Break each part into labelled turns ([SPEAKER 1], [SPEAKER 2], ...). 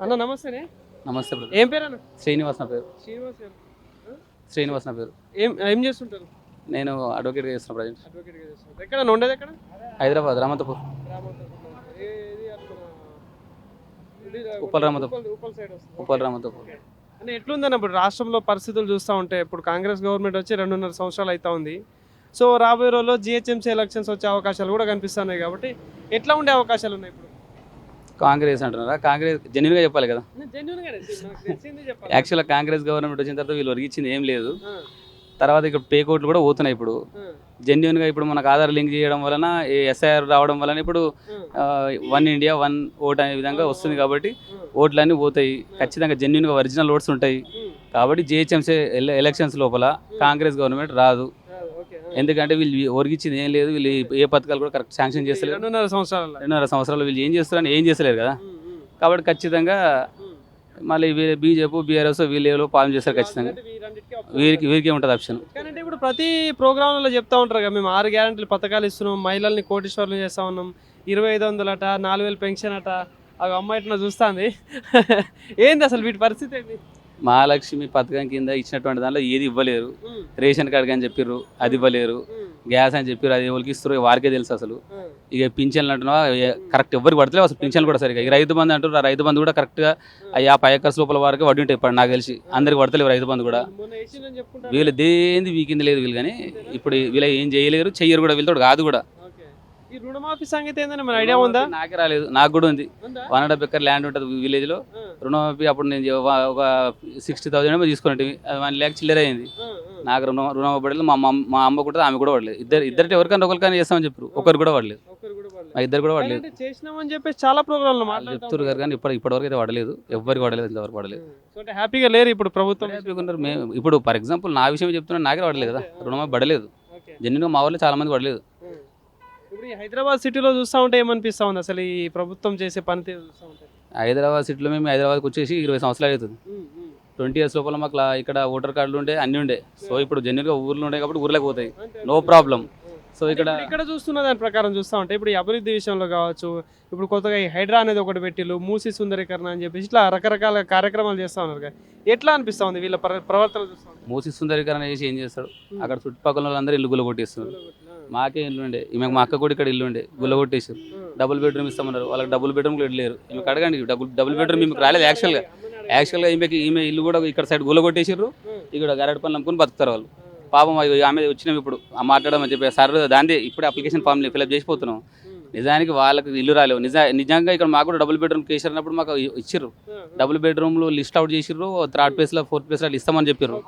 [SPEAKER 1] అన్న నమస్తే.
[SPEAKER 2] నమస్తే బ్రదర్.
[SPEAKER 1] ఏం పేరు అన్న?
[SPEAKER 2] శ్రీనివాస్ నా పేరు. శ్రీనివాస్ నా పేరు.
[SPEAKER 1] ఏం ఏం చేస్తుంటారు?
[SPEAKER 2] నేను అడ్వకేట్గా చేస్తున్నా ప్రజెంట్.
[SPEAKER 1] అడ్వకేట్గా చేస్తుంటారు. ఎక్కడ ఉండేది? ఎక్కడ?
[SPEAKER 2] హైదరాబాద్ రామంతపూర్. ఉప్పల్ రామంతపూర్. ఉప్పల్ రామంతపూర్.
[SPEAKER 1] అంటే ఎట్లుందన్న ఇప్పుడు రాష్ట్రంలో పరిస్థితులు చూస్తూ ఉంటే ఇప్పుడు కాంగ్రెస్ గవర్నమెంట్ వచ్చి 2.5 సంవత్సరాలు అవుతా ఉంది. సో రాబోయే రోజుల్లో జిహెచ్ఎంసీ ఎలక్షన్స్ వచ్చే అవకాశాలు కూడా కనిపిస్తున్నాయి. కాబట్టి ఎట్లా ఉండే అవకాశాలు ఉన్నాయి ఇప్పుడు?
[SPEAKER 2] కాంగ్రెస్ అంటున్నారా? కాంగ్రెస్ జెన్యున్గా చెప్పాలి కదా. యాక్చువల్గా కాంగ్రెస్ గవర్నమెంట్ వచ్చిన తర్వాత వీళ్ళు ఒరిగిచ్చింది ఏం లేదు. తర్వాత ఇక్కడ పే కోట్లు కూడా పోతున్నాయి. ఇప్పుడు జెన్యున్గా ఇప్పుడు మనకు ఆధార్ లింక్ చేయడం వలన ఎస్ఐఆర్ రావడం వలన ఇప్పుడు 1 ఇండియా 1 ఓట్ అనే విధంగా వస్తుంది. కాబట్టి ఓట్లన్నీ పోతాయి. ఖచ్చితంగా జెన్యున్గా ఒరిజినల్ ఓట్స్ ఉంటాయి. కాబట్టి జిహెచ్ఎంసీ ఎలక్షన్స్ లోపల కాంగ్రెస్ గవర్నమెంట్ రాదు. ఎందుకంటే వీళ్ళు ఒరిగిచ్చింది ఏం లేదు. వీళ్ళు ఏ పథకాలు కూడా కరెక్ట్ శాంక్షన్ చేస్తలేరు. 2.5 సంవత్సరాలు వీళ్ళు ఏం చేస్తారని ఏం చేస్తలేరు కదా. కాబట్టి ఖచ్చితంగా మళ్ళీ బీజేపీ బీఆర్ఎస్ వీళ్ళు పాలన చేస్తారు. ఖచ్చితంగా వీరికే ఉంటుంది ఆప్షన్.
[SPEAKER 1] కానీ ఇప్పుడు ప్రతి ప్రోగ్రాంలో చెప్తా ఉంటారు కదా, మేము 6 గ్యారెంటీలు పథకాలు ఇస్తున్నాం, మహిళల్ని కోటీశ్వర్లు చేస్తా ఉన్నాం, 2500 అట, 4000 పెన్షన్ అట. అవి అమ్మాయిన చూస్తుంది. ఏంది అసలు వీటి పరిస్థితి ఏంటి?
[SPEAKER 2] మహాలక్ష్మి పథకం కింద ఇచ్చినటువంటి దాంట్లో ఏది ఇవ్వలేరు. రేషన్ కార్డు అని చెప్పారు, అది ఇవ్వలేరు. గ్యాస్ అని చెప్పారు, అది ఎవరికి ఇస్తారు వారికే తెలుసు. అసలు ఇక పింఛన్లు అంటున్నా కరెక్ట్ ఎవరికి పడతలేవు అసలు. పింఛన్లు కూడా సరిగా. ఈ రైతు బంధు అంటారు, ఆ రైతు బంధు కూడా కరెక్ట్గా 50 ఎకర్స్ లోపల వరకు వడ్డీ ఉంటాయి. ఇప్పుడు నాకు తెలిసి అందరికి పడతలేవు రైతు బంధు కూడా. వీళ్ళు దేంది వీకింది లేదు వీళ్ళు. కానీ ఇప్పుడు వీళ్ళు ఏం చేయలేరు, చెయ్యరు కూడా. వీళ్ళతో కాదు కూడా.
[SPEAKER 1] ఈ రుణమాఫీ సంగతి ఏందని మన ఐడియా ఉందా?
[SPEAKER 2] నాకే రాలేదు. నాకు కూడా ఉంది. 1.5 ఎకర్ ల్యాండ్ ఉంటుంది విలేజ్ లో. రుణమాఫీ అప్పుడు నేను ఒక 60,000 తీసుకున్నట్టు 1 lakh చిల్లర అయింది. నాకు రుణం పడలేదు. మా అమ్మ కూడా ఆమె కూడా పడలేదు. ఇద్దరు ఎవరికైనా ఒకరికైనా చేస్తామని చెప్పారు. ఒకరు కూడా పడలేదు. ఇద్దరు కూడా పడలేదు.
[SPEAKER 1] చేసినామని చెప్పేసి చాలా ప్రోగ్రాంలు
[SPEAKER 2] చెప్తారు గారు. కానీ ఇప్పటివరకు అయితే పడలేదు. ఎవరికి పడలేదు. ఇంతవరకు పడలేదు.
[SPEAKER 1] హ్యాపీగా లేరు ఇప్పుడు ప్రభుత్వం.
[SPEAKER 2] హ్యాపీగా ఉన్నారు. మేము ఇప్పుడు ఫర్ ఎగ్జాంపుల్ నా విషయం చెప్తున్నా, నాకే పడలేదు కదా. రుణమాఫీ పడలేదు. జెన్యున్గా మా వాళ్ళు చాలా మంది పడలేదు.
[SPEAKER 1] ఇప్పుడు హైదరాబాద్ సిటీలో చూస్తూ ఉంటే ఏమనిపిస్తూ ఉంది అసలు ఈ ప్రభుత్వం చేసే పని చూస్తూ ఉంటే?
[SPEAKER 2] హైదరాబాద్ సిటీలో మేము హైదరాబాద్కి వచ్చేసి 20 సంవత్సరాలు అవుతుంది. 20 years లోపల మాకు ఇక్కడ ఓటర్ కార్డులు ఉండే, అన్నీ ఉండే. సో ఇప్పుడు జెన్యున్గా ఊర్లు ఉండే కాబట్టి ఊర్లోకి పోతాయి, నో ప్రాబ్లం. సో ఇక్కడ
[SPEAKER 1] చూస్తున్న దాని ప్రకారం చూస్తూ ఉంటే ఇప్పుడు ఈ అభివృద్ధి విషయంలో కావచ్చు, ఇప్పుడు కొత్తగా ఈ హైడ్రా అనేది ఒకటి పెట్టిలు, మూసి సుందరీకరణ అని చెప్పేసి ఇట్లా రకరకాల కార్యక్రమాలు చేస్తూ ఉన్నారు కదా. ఎట్లా అనిపిస్తూ ఉంది వీళ్ళ ప్రవర్తన చూస్తూ?
[SPEAKER 2] మూసి సుందరీకరణ చేసి ఏం చేస్తాడు? అక్కడ చుట్టుపక్కల వాళ్ళందరూ ఇల్లు గుల్ల కొట్టేస్తున్నారు. మాకే ఇల్లు ఉండే, మా అక్క కూడా ఇక్కడ ఇల్లు ఉండే, గుల్ల కొట్టేసారు. డబుల్ బెడ్రూమ్ ఇస్తామన్నారు. వాళ్ళకి డబుల్ బెడ్రూమ్ ఇల్లు లేరు. ఈమెకు అడగండి, డబుల్ బెడ్రూమ్ ఈమెకు రాలేదు. యాక్చువల్గా ఈమె ఇల్లు కూడా ఇక్కడ సైడ్ గుల్ల కొట్టేసారు. ఇక్కడ గరటి పనులు అమ్ముకుని బతుకుతారు వాళ్ళు. పాపం ఆమె వచ్చినాం ఇప్పుడు మాట్లాడమని చెప్పి సార్ దాందే ఇప్పుడు అప్లికేషన్ ఫామ్ ఫిల్అప్ చేసిపోతున్నాం. నిజానికి వాళ్ళకి ఇల్లు రాలేవు. నిజంగా ఇక్కడ మాకు కూడా డబుల్ బెడ్రూమ్ కేసినప్పుడు మాకు ఇచ్చిర్రు. డబుల్ బెడ్రూమ్లు లిస్ట్ అవుట్ చేసిర్రు. 3rd ప్లేస్లో 4th ప్లేస్లో ఇస్తామని చెప్పారు.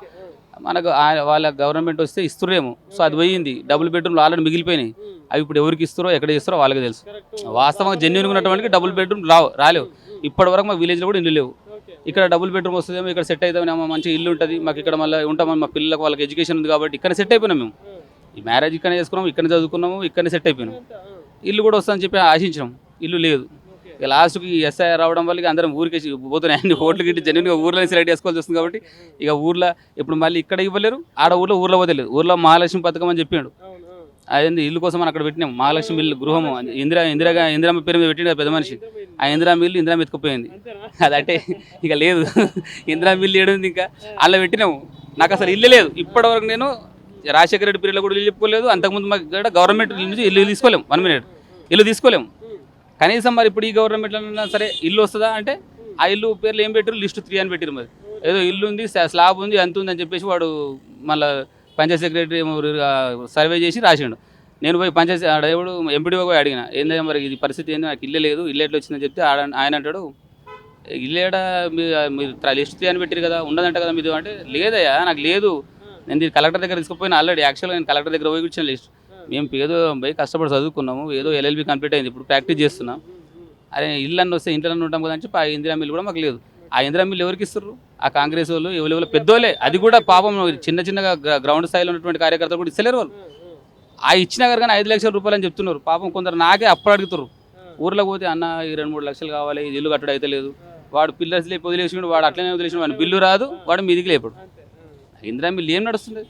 [SPEAKER 2] మనకు వాళ్ళ గవర్నమెంట్ వస్తే ఇస్తురేమో. సో అది పోయింది. డబుల్ బెడ్రూమ్లు ఆల్రెడీ మిగిలిపోయినాయి. అవి ఇప్పుడు ఎవరికి ఇస్తారో ఎక్కడ ఇస్తారో వాళ్ళకి తెలుసు. వాస్తవంగా జెన్యున్గా ఉన్నటువంటి డబుల్ బెడ్రూమ్ రాలేవు. ఇప్పటి వరకు మా విలేజ్లో కూడా ఇల్లు లేవు. ఇక్కడ డబుల్ బెడ్రూమ్ వస్తుందేమో, ఇక్కడ సెట్ అవుతామేమో, మంచి ఇల్లు ఉంటుంది మాకు. ఇక్కడ మళ్ళీ ఉంటామని మా పిల్లలకు వాళ్ళకి ఎడ్యుకేషన్ ఉంది కాబట్టి ఇక్కడ సెట్ అయిపోయినాం. మేము ఈ మ్యారేజ్ ఇక్కడనే చేసుకున్నాము, ఇక్కడనే చదువుకున్నాము, ఇక్కడనే సెట్ అయిపోయినాం. ఇల్లు కూడా వస్తుందని చెప్పి ఆశించినాం. ఇల్లు లేదు. ఇక లాస్ట్కి ఎస్ఐఆర్ రావడం వల్ల అందరం ఊరికి పోతున్నాయి. అన్ని ఓట్లు గిట్టి జెన్యున్గా ఊర్లో సెలెక్ట్ చేసుకోవాల్సి వస్తుంది. కాబట్టి ఇక ఊర్లో ఇప్పుడు మళ్ళీ ఇక్కడ ఇవ్వలేరు, ఆడ ఊర్లో వదలేదు. ఊర్లో మహాలక్ష్మి పథకం అని చెప్పాడు. అదే ఇల్లు కోసం అక్కడ పెట్టినాం. మహాలక్ష్మి ఇల్లు గృహము ఇందిరామ్మ పేరు మీద పెట్టిండు పెద్ద మనిషి. ఆ ఇందిరామ్మ ఇల్లు ఇందిరామ్మ ఎత్తుకుపోయింది. అదంటే ఇక లేదు. ఇందిరామ్మ ఇల్లు ఏడుంది ఇంకా అలా పెట్టినాము. నాకు అసలు ఇల్లు లేదు. ఇప్పటివరకు నేను రాజశేఖర రెడ్డి పీరియడ్లో కూడా ఇల్లు చెప్పుకోలేదు. అంతకుముందు మాకు ఇక్కడ గవర్నమెంట్ నుంచి ఇల్లు తీసుకోలేము. 1 minute ఇల్లు తీసుకోలేము. కనీసం మరి ఇప్పుడు ఈ గవర్నమెంట్లో సరే ఇల్లు వస్తుందా అంటే ఆ ఇల్లు పేర్లు ఏం పెట్టారు? లిస్ట్ 3 అని పెట్టారు. మరి ఏదో ఇల్లు ఉంది, స్లాబ్ ఉంది, అంత ఉంది అని చెప్పేసి వాడు మళ్ళీ పంచాయత్ సెక్రటరీ సర్వే చేసి రాసిండు. నేను పోయి పంచాయతీ దేవుడు ఎంపీడీఓ పోయి అడిగిన, ఏంటంటే మరి ఇది పరిస్థితి ఏంది, నాకు ఇల్లు లేదు, ఇల్లు ఎట్లా వచ్చిందని చెప్తే ఆయన అంటాడు, ఇల్లేడ మీరు లిస్ట్ 3 అని పెట్టారు కదా, ఉండదంట కదా మీది అంటే, లేదయ్యా నాకు లేదు, నేను ఇది కలెక్టర్ దగ్గర తీసుకుపోయినా. ఆల్రెడీ యాక్చువల్గా నేను కలెక్టర్ దగ్గర పోయి ఇచ్చిన లిస్ట్. మేము ఏదో పోయి కష్టపడి చదువుకున్నాము, ఏదో LLB కంప్లీట్ అయింది, ఇప్పుడు ప్రాక్టీస్ చేస్తున్నాం. అరే ఇల్లు అన్నీ వస్తే ఇంట్లో ఉంటాం కదా అని చెప్పి ఆ ఇందిరా మిల్లు కూడా మాకు లేదు. ఆ ఇందిరా మిల్లు ఎవరికి ఇస్తారు? ఆ కాంగ్రెస్ వాళ్ళు ఎవరెవరు పెద్దోళ్ళే. అది కూడా పాపం చిన్నగా గ్రౌండ్ స్థాయిలో ఉన్నటువంటి కార్యకర్తలు కూడా ఇస్తలేరు వాళ్ళు. ఆ ఇచ్చినా కానీ 5 లక్షల రూపాయలు అని చెప్తున్నారు. పాపం కొందరు నాకే అప్పుడు అడుగుతారు. ఊర్లో పోతే అన్న ఈ 2-3 లక్షలు కావాలి, ఇది ఇల్లు కట్టడం అయితే లేదు. వాడు పిల్లర్స్ లేపు వదిలేసినాడు, వాడు అట్లనే వదిలేసినాడు, వాడు బిల్లు రాదు, వాడు మీదికి లేపాడు. ఇందిరా మిల్లు ఏం నడుస్తుంది?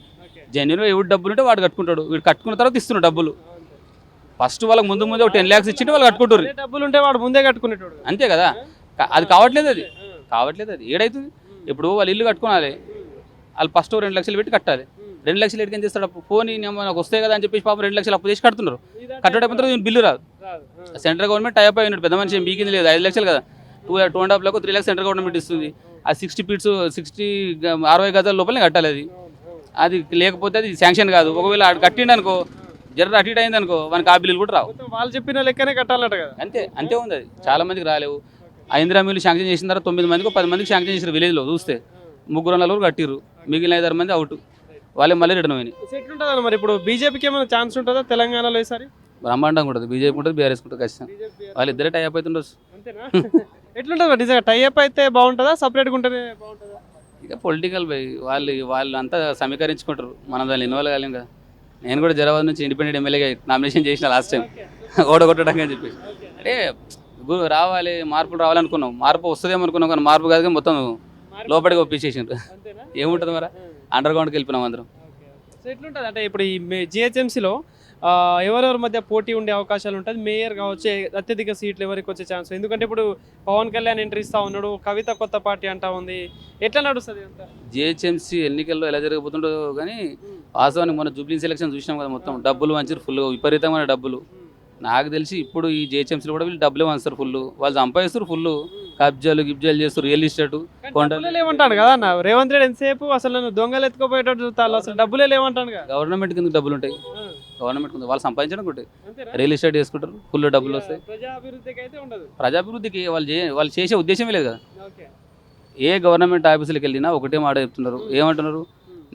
[SPEAKER 2] జెన్యున్గా ఎవరు డబ్బులు ఉంటే వాడు కట్టుకుంటాడు. వీడు కట్టుకున్న తర్వాత ఇస్తున్నాడు డబ్బులు. ఫస్ట్ వాళ్ళకి ముందు ఒక 10 lakhs ఇచ్చింటే వాళ్ళు కట్టుకుంటారు.
[SPEAKER 1] డబ్బులు ఉంటే వాడు ముందే కట్టుకునేటోడు.
[SPEAKER 2] అంతే కదా. అది కావట్లేదు, అది ఏడైతుంది. ఇప్పుడు వాళ్ళు ఇల్లు కట్టుకోవాలి, వాళ్ళు ఫస్ట్ 2 లక్షలు పెట్టి కట్టాలి. 2 లక్షలు ఎడికి ఏం చేస్తాడు? పోనీ నాకు వస్తాయి కదా అని చెప్పేసి పాపం 2 లక్షలు అప్పు చేసి కడుతున్నారు. కట్టడం బిల్లు రాదు. సెంట్రల్ గవర్నమెంట్ టైప్ అయినట్టు పెద్ద మనిషి బీకింది లేదు. 5 లక్షలు కదా, 2.5 లాక్ 3 లాక్స్ సెంట్రల్ గవర్నమెంట్ ఇస్తుంది. ఆ 60 ఫీట్స్ 60 గజాల లోపలనే కట్టాలి. అది లేకపోతే అది శాంక్షన్ కాదు. ఒకవేళ కట్టిండు అనుకో, జర అటు ఇటు అయింది అనుకో, మనకి ఆ బిల్లులు కూడా రావు.
[SPEAKER 1] వాళ్ళు చెప్పిన లెక్కనే కట్టాలట కదా.
[SPEAKER 2] అంతే ఉంది. అది చాలా మందికి రాలేవు. ఆ ఇందిరా మిల్లు శాంక్షన్ చేసిన తర్వాత 9 మందికి 10 మందికి శాంక్షన్ చేసిన విలేజ్లో చూస్తే 3-4 కట్టిర్రు, మిగిలిన 5-6 మంది అవుట్. వాళ్ళే మళ్ళీ రిటర్న్ అయినాయి.
[SPEAKER 1] ఎట్లుంటుంది మరి ఇప్పుడు బీజేపీకి ఏమైనా ఛాన్స్ ఉంటుందా తెలంగాణలో ఈసారి?
[SPEAKER 2] బ్రహ్మాండంగా ఉంటుంది. బీజేపీ ఉంటుంది, బీఆర్ఎస్ ఉంటుంది ఖచ్చితంగా. వాళ్ళు ఇద్దరే టైప్ అవుతుండొచ్చు.
[SPEAKER 1] అంతేనా? ఎట్లుంటుంది నిజంగా టైఅప్ అయితే బాగుంటుందా, సపరేట్గా ఉంటేనే బాగుంటుందా?
[SPEAKER 2] ఇక పొలిటికల్ బై వాళ్ళు అంతా సమీకరించుకుంటారు. మనం దాన్ని ఇన్వాల్వ్ కాలేం కదా. నేను కూడా జరాబాద్ నుంచి ఇండిపెండెంట్ ఎమ్మెల్యేగా నామినేషన్ చేసిన లాస్ట్ టైం ఓడగొట్టడానికి అని చెప్పేసి. అంటే రావాలి, మార్పులు రావాలనుకున్నాం, మార్పు వస్తుందేమో అనుకున్నాం, కానీ మార్పు కాదు, మొత్తం లోపలికి ఒప్పించేసిండ్రు. ఏముంటుంది మరి, అండర్ గ్రౌండ్కి వెళ్ళిపోయినాం అందరం.
[SPEAKER 1] ఎట్లుంటుంది అంటే ఇప్పుడు ఈ జిహెచ్ఎంసీలో ఎవరెవరి మధ్య పోటీ ఉండే అవకాశాలు ఉంటుంది? మేయర్ కావచ్చు, అత్యధిక సీట్లు ఎవరికి వచ్చే ఛాన్స్? ఎందుకంటే ఇప్పుడు పవన్ కళ్యాణ్ ఎంట్రీ ఇస్తా ఉన్నాడు, కవిత కొత్త పార్టీ అంటా ఉంది. ఎట్లా నడుస్తుంది అంతా?
[SPEAKER 2] జిహెచ్ఎంసీ ఎన్నికల్లో ఎలా జరగబోతుండో కానీ వాస్తవానికి మన జూబ్లీ సెలక్షన్ చూసినాం కదా, మొత్తం డబ్బులు మంచి ఫుల్ విపరీతమైన డబ్బులు. నాకు తెలిసి ఇప్పుడు ఈ జిహెచ్ఎంసీలో కూడా వీళ్ళు డబ్బులే వంచుతారు ఫుల్. వాళ్ళు సంపాదిస్తారు ఫుల్, కబ్జాలు చేస్తారు, రియల్ ఎస్టేట్
[SPEAKER 1] కొండలు లేవంటాను కదా అన్న రేవంత్ రెడ్డి. ఎంతసేపు అసలు నన్ను దొంగలు ఎత్తుకోపోయేటట్టు చూస్తాను, అసలు డబ్బులే లేవంటాను కదా.
[SPEAKER 2] గవర్నమెంట్ కింద డబ్బులు ఉంటాయి, గవర్నమెంట్ కింద వాళ్ళు సంపాదించడం ఉంటాయి, రియల్ ఎస్టేట్ చేసుకుంటారు, ఫుల్ డబ్బులు వస్తాయి. ప్రజాభివృద్ధికి వాళ్ళు చేసే ఉద్దేశమే లేదు కదా. ఏ గవర్నమెంట్ ఆఫీసులకు వెళ్ళినా ఒకటే మాట చెప్తున్నారు, ఏమంటున్నారు?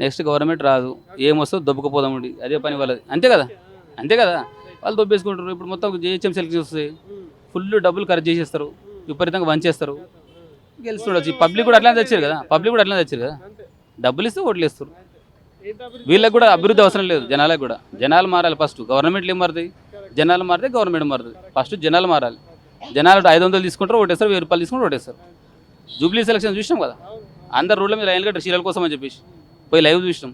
[SPEAKER 2] నెక్స్ట్ గవర్నమెంట్ రాదు, ఏమొస్తుందో దొబ్బకపోదామండి, అదే పని వాళ్ళది. అంతే కదా వాళ్ళు దొబ్బేసుకుంటారు. ఇప్పుడు మొత్తం జిహెచ్ఎం సెలెక్ట్ వస్తాయి, ఫుల్ డబ్బులు ఖర్చు చేసేస్తారు, విపరీతంగా వంచేస్తారు, గెలుస్తుండొచ్చు. పబ్లిక్ కూడా అట్లానే తెచ్చారు కదా, డబ్బులు ఇస్తే ఓట్లు ఇస్తారు. వీళ్ళకి కూడా అభివృద్ధి అవసరం లేదు, జనాలకు కూడా. జనాలు మారాలి ఫస్ట్. గవర్నమెంట్లు ఏం మారుతాయి? జనాలు మారితే గవర్నమెంట్ మారుతుంది. ఫస్ట్ జనాలు మారాలి. జనాలు 500 తీసుకుంటారు ఓటేస్తారు, 1000 రూపాయలు తీసుకుంటారు ఓటేస్తారు. జూబ్లీ సెలక్షన్ చూసినాం కదా, అందరు రోడ్ల మీద లైన్లు కట్టారు చీరల కోసం అని చెప్పేసి, పోయి లైవ్ చూసినాం.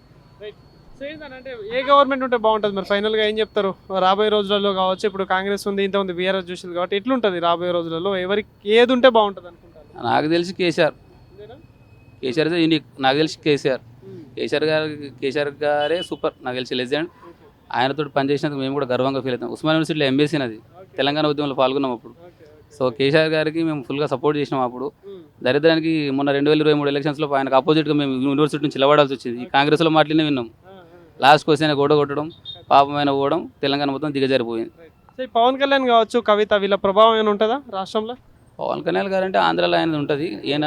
[SPEAKER 1] అంటే ఏ గవర్నమెంట్ ఉంటే బాగుంటుంది మరి? ఫైనల్గా ఏం చెప్తారు రాబోయే రోజులలో కావచ్చు? ఇప్పుడు కాంగ్రెస్ ఉంది, ఇంతకుముందు బీఆర్ఎస్ చూసింది కాబట్టి ఎట్లుంటుంది రాబోయే రోజులలో? ఎవరికి ఏది ఉంటే బాగుంటుంది అనుకుంటారు?
[SPEAKER 2] నాకు తెలిసి కేసీఆర్ అయితే యూనిక్. నాకు తెలిసి కేసీఆర్ గారే సూపర్. నాకు తెలిసి లెజెండ్. ఆయనతో పనిచేసినందుకు మేము కూడా గర్వంగా ఫీల్ అవుతాం. ఉస్మాన్ యూనివర్సిటీలో ఎంబీసీ అది, తెలంగాణ ఉద్యమంలో పాల్గొన్నాం అప్పుడు. సో కేసీఆర్ గారికి మేము ఫుల్గా సపోర్ట్ చేసినాం అప్పుడు. దరిద్రానికి మొన్న 2023 ఎలక్షన్స్లో ఆయనకు ఆపోజిట్గా మేము యూనివర్సిటీ నుంచి నిలబడాల్సి వచ్చింది. ఈ కాంగ్రెస్లో మాటలనే విన్నాం. లాస్ట్ క్వశ్చన్ గోడ కొట్టడం, పాపమైన పోవడం, తెలంగాణ మొత్తం దిగజారిపోయింది.
[SPEAKER 1] పవన్ కళ్యాణ్ కావచ్చు, కవిత, వీళ్ళ ప్రభావం ఏమైనా ఉంటుందా రాష్ట్రంలో?
[SPEAKER 2] పవన్ కళ్యాణ్ గారు అంటే ఆంధ్రాలో ఆయన ఉంటుంది, ఈయన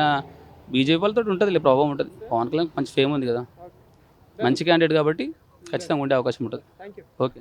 [SPEAKER 2] బీజేపీ వాళ్ళతో ఉంటుంది, ప్రభావం ఉంటుంది. పవన్ కళ్యాణ్ మంచి ఫేమ్ ఉంది కదా, మంచి క్యాండిడేట్ కాబట్టి ఖచ్చితంగా ఉండే అవకాశం ఉంటుంది. ఓకే.